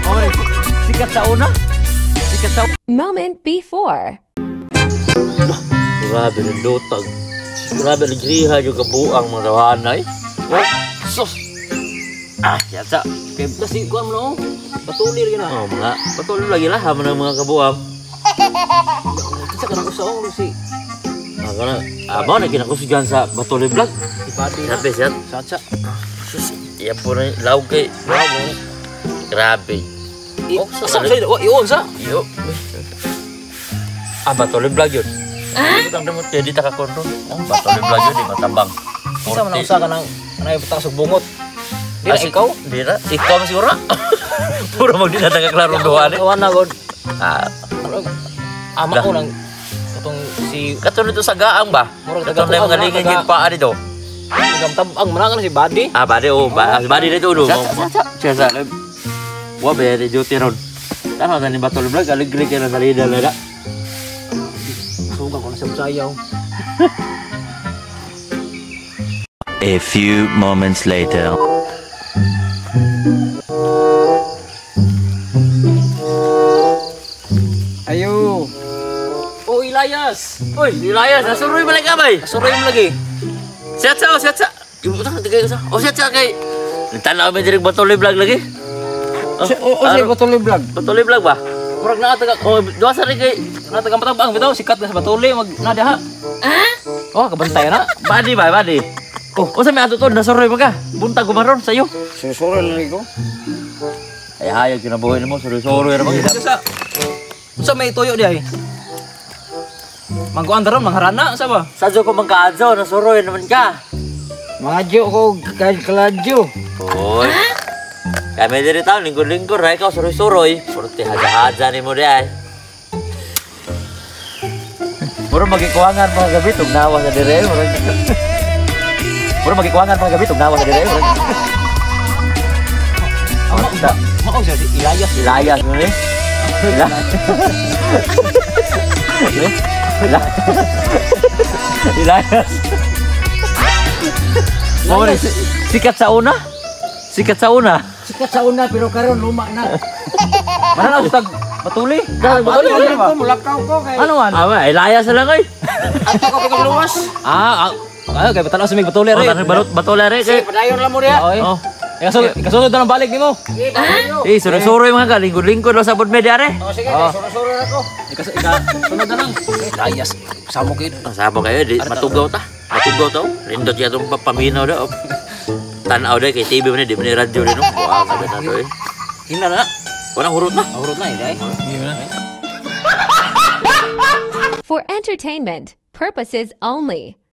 Oh, sikat sa una. Sikat sa Moment before. grabe ng lutag. Grabe ng griha yung kabuang mga rawanay. Oh, sus. Yata. Kaya kasi kuha mo na patulir yun Oh, mga patuloy lagi lah haman ng mga kabuang. Isa ka nang usawang Lucy. Kana, mo na kinakusgan sa Batuloy Vlog. Ipati na. Sabi siya. Satsa. Sus, iya po na law kay. Grabe. Asa sa'yo? Iyon sa? Yo. Batuloy Vlog yun. Utang mo di ta ka kontrol. Batuloy Vlog yun di matabang. Isa man ang usa ka nang ibutang sa bungot. Di na ikaw? Di na. Ikaw siguro. Puro magdinata ka klaro duha ni. Kawan na god. Ano? Ama ko nang katong si Katon ito sa gaang ba? Katon na yung mga lingin yung paa dito. Gamtabang manangan si Buddy. Bade oh. Bade dito do. Sa. Wa be di duty ron. Tama na ni Batuloy Vlog. Aligri ka na salida na. Sugang ko na sa sayaw. A few moments later. Ayo. Oh, Ilayas. Uy, Ilayas, nasuroy mo lagi abay. Suroy mo lagi. Siat sa. Ibutang tigay sa. Siat sa kay. Tanaw mo direk Batuloy Vlog lagi. Sige, Batuloy Vlog. Batuloy Vlog ba? Murag na taga Duha sa rin kay. taga matabang bitaw sikat na sa Batuloy mag nada ha. Oh, kabantay na. Badi. Oh, sa may ato to, nasuroy mo ka. Buntag ko maron sa'yo. Susuro lang ko. Ay, hayag kinabuhay mo. Suroy naman. Sa may tuyo di ay. Mangkuan daron mangharana sa ba? Sadyo ko magkaadso, nasuroy naman ka. Mga jo ko kahit kaladyo. Uy. Kaya may diri tao, lingkod-lingkod, ray ka, suroy-suroy. Puro tihaja-haja ni mo di ay. Puro magikuangan mga gabi, tugnawa sa dire. Puro magikuangan mga gabi, tugnawa sa dire. Mao siya si Ilayas. Ilayas mo ni. Ilayas. Mo ni sikat sa una. Sikat sa una. Sikat sa una pero karon luma na. Mana na usag Batuli? Batuli ko mulakaw ko kay. Ano man? Ilayas na lang ay. Ato ko pag luwas. Kay batanaw sa mig Batuli re. Batuli re kay. Padayon lang mo diha. Oh. Kasunod na lang balik nimo. Suro-suro yung mga lingkod-lingkod lo sa bud media re. Sige, suro-suro na ko. Sunod na lang. Ilayas. Samo kid. Sabo kayo di matugaw ta. Matugaw to. Rindot ya tong paminaw daw. Tanaw dai kay TV man di man radyo rin no. Wow, kada na to eh. Hina na. Wala hurot na. Hurot na eh. For entertainment purposes only.